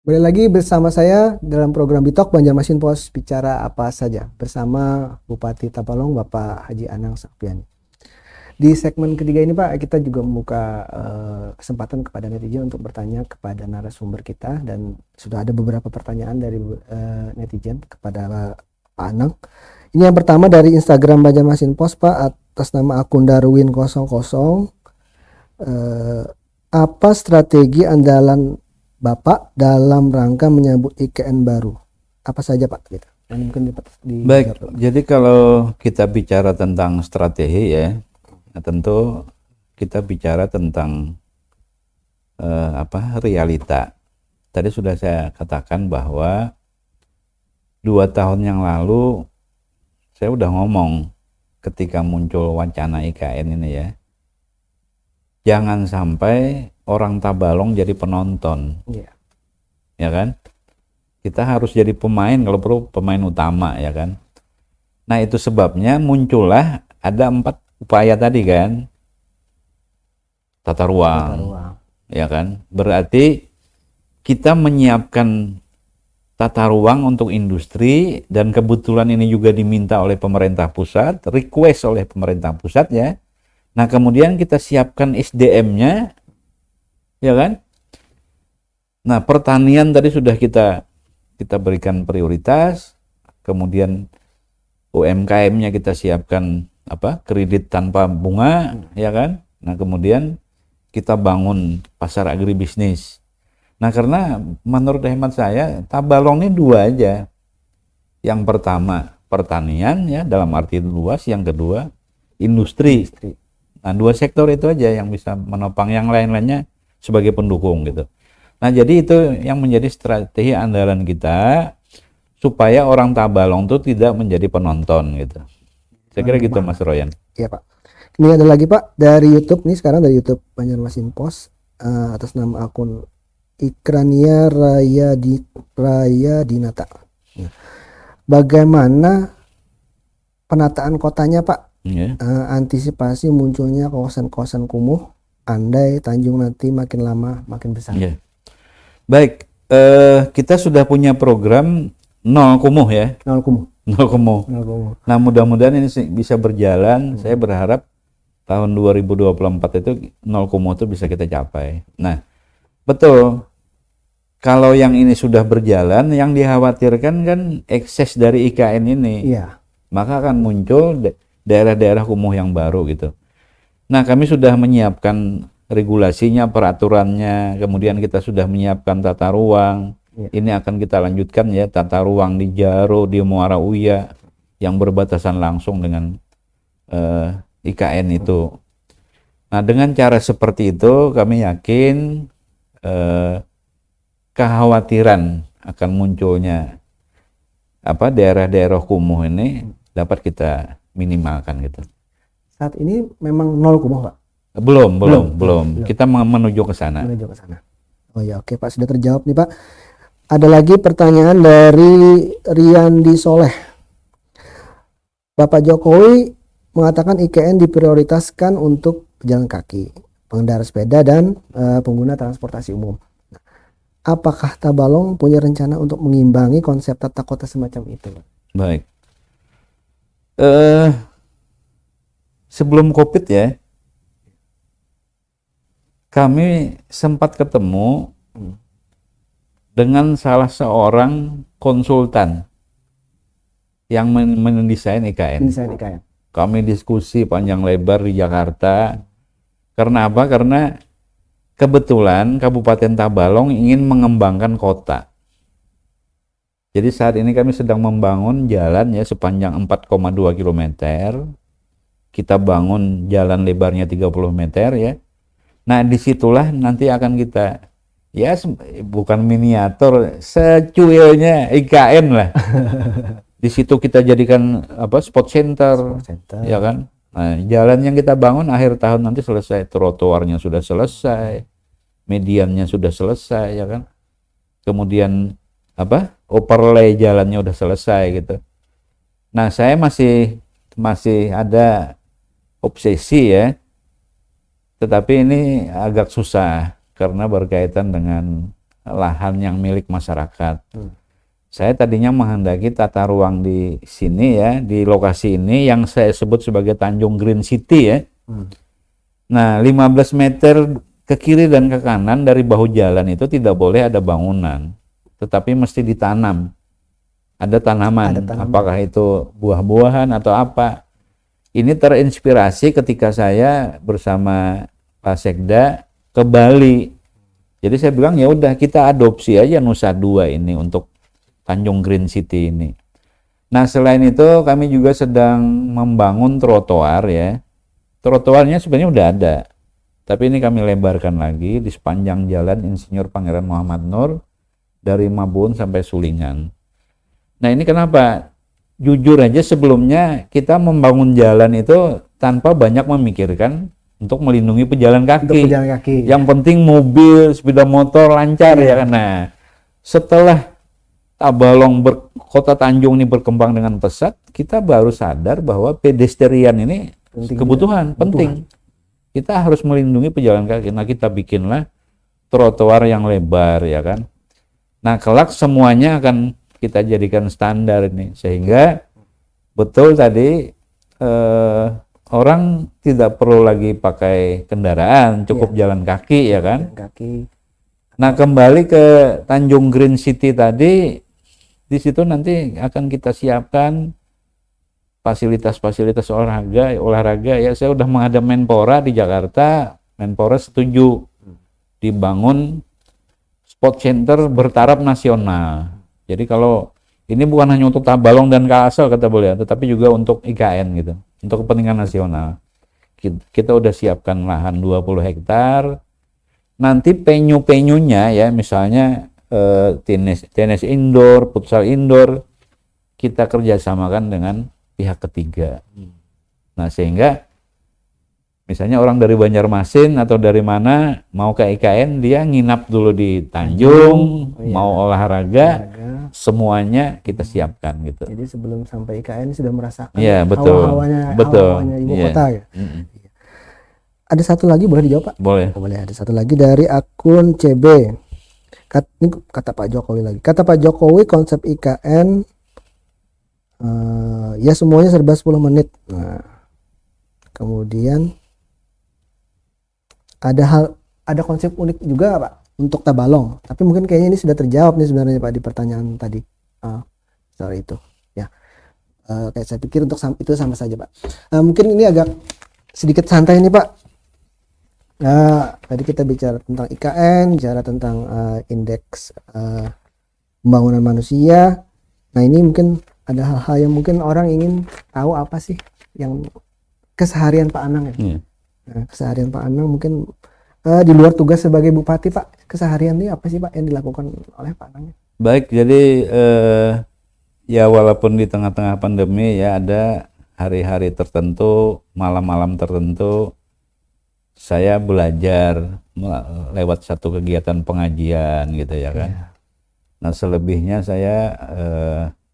Kembali lagi bersama saya dalam program Bitok Banjarmasin Pos bicara apa saja bersama Bupati Tapalong Bapak Haji Anang Sakpiani. Di segmen ketiga ini Pak, kita juga membuka kesempatan kepada netizen untuk bertanya kepada narasumber kita dan sudah ada beberapa pertanyaan dari netizen kepada Pak Anang. Ini yang pertama dari Instagram Banjarmasin Pos Pak atas nama akun Darwin00. Apa strategi andalan Bapak dalam rangka menyambut IKN baru? Apa saja Pak? Gitu. Mungkin Baik, jadi kalau kita bicara tentang strategi ya, tentu kita bicara tentang realita. Tadi sudah saya katakan bahwa 2 tahun yang lalu saya udah ngomong ketika muncul wacana IKN ini ya, jangan sampai orang Tabalong jadi penonton, ya kan? Kita harus jadi pemain, kalau perlu pemain utama, ya kan? Nah, itu sebabnya muncullah ada 4 upaya tadi kan. Tata ruang, ya kan? Berarti kita menyiapkan tata ruang untuk industri, dan kebetulan ini juga diminta oleh pemerintah pusat, request oleh pemerintah pusat ya. Nah, kemudian kita siapkan SDM-nya, ya kan? Nah, pertanian tadi sudah kita berikan prioritas, kemudian UMKM-nya kita siapkan kredit tanpa bunga, ya kan? Nah, kemudian kita bangun pasar agribisnis. Nah, karena menurut hemat saya Tabalong ini 2 aja. Yang pertama pertanian ya dalam arti luas, yang kedua industri. Nah, 2 sektor itu aja yang bisa menopang, yang lain-lainnya sebagai pendukung gitu. Nah, jadi itu yang menjadi strategi andalan kita supaya orang Tabalong itu tidak menjadi penonton gitu. Saya kira gitu Mas Royan. Iya Pak. Ini ada lagi Pak dari YouTube nih, sekarang dari YouTube Banjarmasin Pos atas nama akun Ikrania Raya Dinata. Bagaimana penataan kotanya Pak? Antisipasi munculnya kawasan-kawasan kumuh, andai Tanjung nanti makin lama makin besar. Baik, kita sudah punya program nol kumuh ya. Nol kumuh. Nah, mudah-mudahan ini bisa berjalan. Saya berharap tahun 2024 itu nol kumuh itu bisa kita capai. Nah, betul. Kalau yang ini sudah berjalan, yang dikhawatirkan kan ekses dari IKN ini. Iya. Maka akan muncul daerah-daerah kumuh yang baru gitu. Nah, kami sudah menyiapkan regulasinya, peraturannya, kemudian kita sudah menyiapkan tata ruang. Ini akan kita lanjutkan ya, tata ruang di Jaro, di Muara Uya yang berbatasan langsung dengan IKN itu. Nah, dengan cara seperti itu kami yakin kekhawatiran akan munculnya daerah-daerah kumuh ini dapat kita minimalkan gitu. Saat ini memang nol kumuh Pak? Belum. Kita menuju ke sana. Oh ya, oke Pak, sudah terjawab nih Pak. Ada lagi pertanyaan dari Riyandi Soleh. Bapak Jokowi mengatakan IKN diprioritaskan untuk pejalan kaki, pengendara sepeda, dan pengguna transportasi umum. Apakah Tabalong punya rencana untuk mengimbangi konsep tata kota semacam itu? Baik. Sebelum COVID ya, kami sempat ketemu dengan salah seorang konsultan yang mendesain IKN. Kami diskusi panjang lebar di Jakarta. Karena apa? Karena kebetulan Kabupaten Tabalong ingin mengembangkan kota. Jadi saat ini kami sedang membangun jalan ya sepanjang 4,2 km. Kita bangun jalan lebarnya 30 meter ya. Nah, disitulah nanti akan kita ya bukan miniatur, secuilnya IKN lah. Di situ kita jadikan spot center, ya kan. Nah, jalan yang kita bangun akhir tahun nanti selesai, trotoarnya sudah selesai, mediannya sudah selesai, ya kan. Kemudian overlay jalannya udah selesai gitu. Nah, saya masih ada obsesi ya, tetapi ini agak susah karena berkaitan dengan lahan yang milik masyarakat. Saya tadinya menghendaki tata ruang di sini ya, di lokasi ini yang saya sebut sebagai Tanjung Green City ya. Nah, 15 meter ke kiri dan ke kanan dari bahu jalan itu tidak boleh ada bangunan, tetapi mesti ditanam. Ada tanaman, apakah itu buah-buahan atau apa. Ini terinspirasi ketika saya bersama Pak Sekda ke Bali. Jadi saya bilang ya udah kita adopsi aja Nusa Dua ini untuk Tanjung Green City ini. Nah, selain itu kami juga sedang membangun trotoar ya. Trotoarnya sebenarnya udah ada. Tapi ini kami lebarkan lagi di sepanjang jalan Insinyur Pangeran Muhammad Nur dari Mabun sampai Sulingan. Nah, ini kenapa? Jujur aja sebelumnya kita membangun jalan itu tanpa banyak memikirkan untuk melindungi pejalan kaki. Untuk pejalan kaki. Yang penting mobil, sepeda motor lancar ya kan. Nah, setelah Tabalong Kota Tanjung ini berkembang dengan pesat, kita baru sadar bahwa pedestrian ini kebutuhan penting. Kita harus melindungi pejalan kaki. Nah, kita bikinlah trotoar yang lebar ya kan. Nah, kelak semuanya akan kita jadikan standar ini sehingga betul tadi orang tidak perlu lagi pakai kendaraan, cukup jalan kaki ya kan. Kaki. Nah, kembali ke Tanjung Green City tadi, di situ nanti akan kita siapkan fasilitas-fasilitas olahraga ya. Saya udah menghadap Menpora di Jakarta, Menpora setuju dibangun sport center bertaraf nasional. Jadi kalau ini bukan hanya untuk Tabalong dan Kalsel kata beliau, tetapi juga untuk IKN gitu, untuk kepentingan nasional. Kita udah siapkan lahan 20 hektar. Nanti penyu-penyunya ya, misalnya tenis indoor, futsal indoor, kita kerjasamakan dengan pihak ketiga. Nah, sehingga misalnya orang dari Banjarmasin atau dari mana mau ke IKN, dia nginap dulu di Tanjung, mau olahraga, semuanya kita siapkan gitu. Jadi sebelum sampai IKN sudah merasakan hawa-hawanya ibu kota ya. Ada satu lagi boleh dijawab Pak? Boleh. Boleh, ada satu lagi dari akun CB. Ini kata Pak Jokowi lagi. Kata Pak Jokowi konsep IKN ya semuanya serba 10 menit. Nah, kemudian ada konsep unik juga Pak untuk Tabalong, tapi mungkin kayaknya ini sudah terjawab nih sebenarnya Pak di pertanyaan tadi soal itu ya. Kayak saya pikir untuk itu sama saja Pak. Mungkin ini agak sedikit santai nih Pak. Tadi kita bicara tentang IKN, bicara tentang indeks pembangunan manusia. Nah, ini mungkin ada hal-hal yang mungkin orang ingin tahu apa sih yang keseharian Pak Anang ya. Nah, keseharian Pak Anang mungkin di luar tugas sebagai Bupati Pak, keseharian ini apa sih Pak yang dilakukan oleh Pak Anang? Baik, jadi ya walaupun di tengah-tengah pandemi ya ada hari-hari tertentu, malam-malam tertentu saya belajar lewat satu kegiatan pengajian gitu ya kan. Nah, selebihnya saya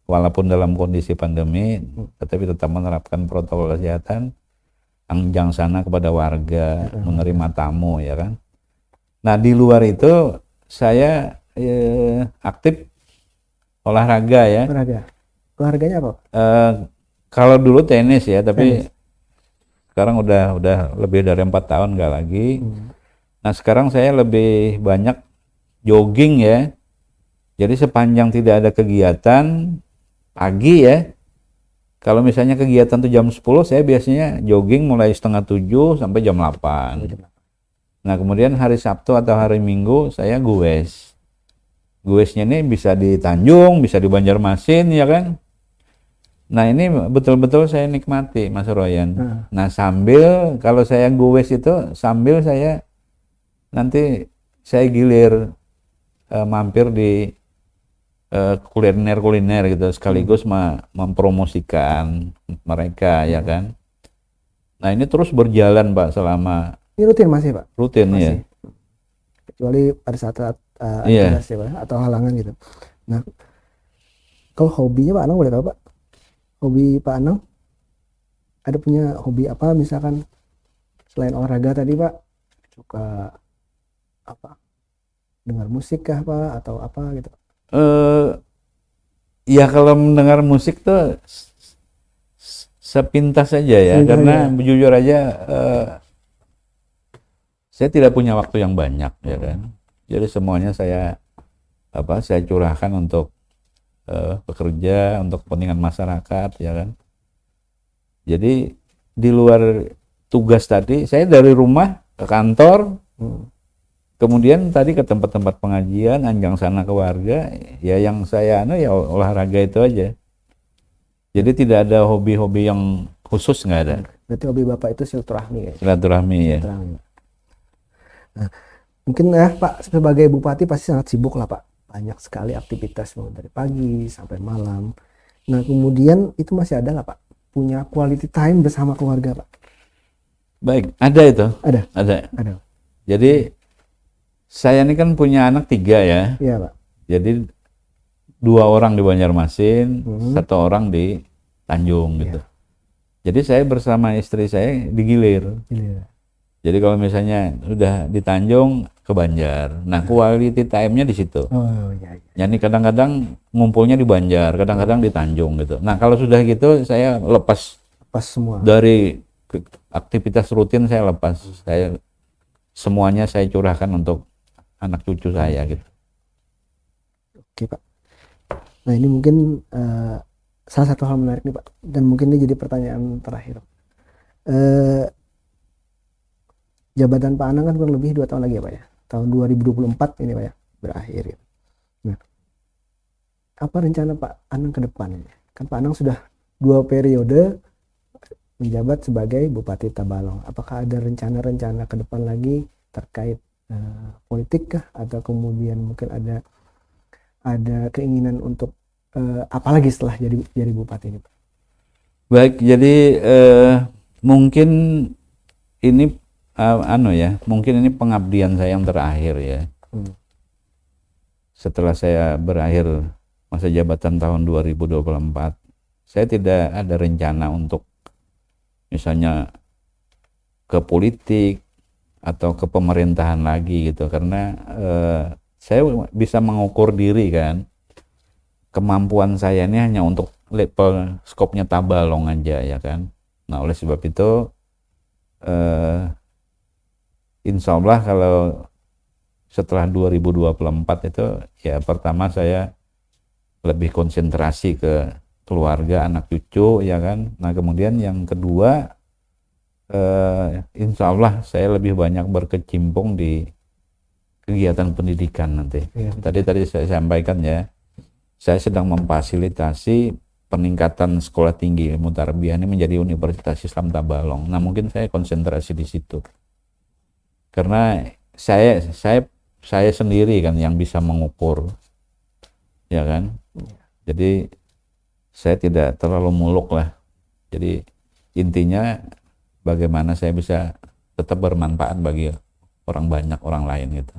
walaupun dalam kondisi pandemi tetapi tetap menerapkan protokol kesehatan, anjang sana kepada warga, menerima tamu ya kan. Nah, di luar itu saya aktif olahraga ya. Olahraganya apa? Kalau dulu tenis ya, tapi sekarang udah lebih dari 4 tahun nggak lagi. Nah, sekarang saya lebih banyak jogging ya. Jadi sepanjang tidak ada kegiatan pagi ya. Kalau misalnya kegiatan tuh jam 10, saya biasanya jogging mulai setengah 7 sampai jam 8. Nah, kemudian hari Sabtu atau hari Minggu saya goes. Goesnya ini bisa di Tanjung, bisa di Banjarmasin ya kan. Nah, ini betul-betul saya nikmati Mas Royan. Nah, sambil kalau saya goes itu sambil saya nanti saya gilir mampir di kuliner gitu sekaligus mempromosikan mereka ya kan. Nah, ini terus berjalan Pak selama ini rutin masih Pak? Rutin masih. Ya. Kecuali pada saat aktivitas ya Pak atau halangan gitu. Nah, kalau hobinya Pak Anang boleh tahu Pak? Hobi Pak Anang ada punya hobi apa misalkan selain olahraga tadi Pak? Suka apa? dengar musik kah Pak atau apa gitu? eh ya kalau mendengar musik tuh sepintas saja ya, Sepintas karena aja. jujur aja saya tidak punya waktu yang banyak ya kan. Jadi semuanya saya curahkan untuk bekerja untuk kepentingan masyarakat ya kan. Jadi di luar tugas tadi saya dari rumah ke kantor, kemudian tadi ke tempat-tempat pengajian, anjang sana ke warga, ya yang saya ya olahraga itu aja. Jadi tidak ada hobi-hobi yang khusus, nggak ada. Berarti hobi Bapak itu silaturahmi ya? Silaturahmi ya. Silaturahmi. Nah, mungkin ya Pak sebagai bupati pasti sangat sibuk lah Pak. Banyak sekali aktivitas mulai dari pagi sampai malam. Nah, kemudian itu masih ada nggak Pak? Punya quality time bersama keluarga Pak? Baik, ada itu. Ada. Ada. Jadi saya ini kan punya anak 3 ya. Iya Pak. Jadi 2 orang di Banjarmasin, 1 orang di Tanjung gitu. Jadi saya bersama istri saya di Gilir. Iya. Jadi kalau misalnya udah di Tanjung ke Banjar, nah quality time-nya di situ. Oh iya. Jadi kadang-kadang ngumpulnya di Banjar, kadang-kadang di Tanjung gitu. Nah kalau sudah gitu saya lepas Pas semua. dari aktivitas rutin, saya lepas. Semuanya saya curahkan untuk anak cucu saya gitu. Oke Pak. Nah ini mungkin salah satu hal menarik nih Pak. Dan mungkin ini jadi pertanyaan terakhir. Jabatan Pak Anang kan kurang lebih 2 tahun lagi ya Pak ya. Tahun 2024 ini Pak ya berakhir. Ya. Nah, apa rencana Pak Anang ke depannya? Kan Pak Anang sudah 2 periode menjabat sebagai Bupati Tabalong. Apakah ada rencana-rencana ke depan lagi terkait politik kah? Atau kemudian mungkin ada keinginan untuk apalagi setelah jadi Bupati ini Pak? Baik, jadi mungkin ini mungkin ini pengabdian saya yang terakhir ya. Setelah saya berakhir masa jabatan tahun 2024, saya tidak ada rencana untuk misalnya ke politik atau ke pemerintahan lagi gitu, karena saya bisa mengukur diri kan, kemampuan saya ini hanya untuk level skopnya Tabalong aja ya kan. Nah oleh sebab itu insya Allah kalau setelah 2024 itu ya pertama saya lebih konsentrasi ke keluarga, anak cucu ya kan. Nah kemudian yang kedua insya Allah saya lebih banyak berkecimpung di kegiatan pendidikan nanti. Tadi saya sampaikan ya, saya sedang memfasilitasi peningkatan sekolah tinggi ilmu tarbiyah ini menjadi Universitas Islam Tabalong. Nah mungkin saya konsentrasi di situ. Karena saya sendiri kan yang bisa mengukur ya kan. Jadi saya tidak terlalu muluk lah. Jadi intinya bagaimana saya bisa tetap bermanfaat bagi orang banyak, orang lain gitu.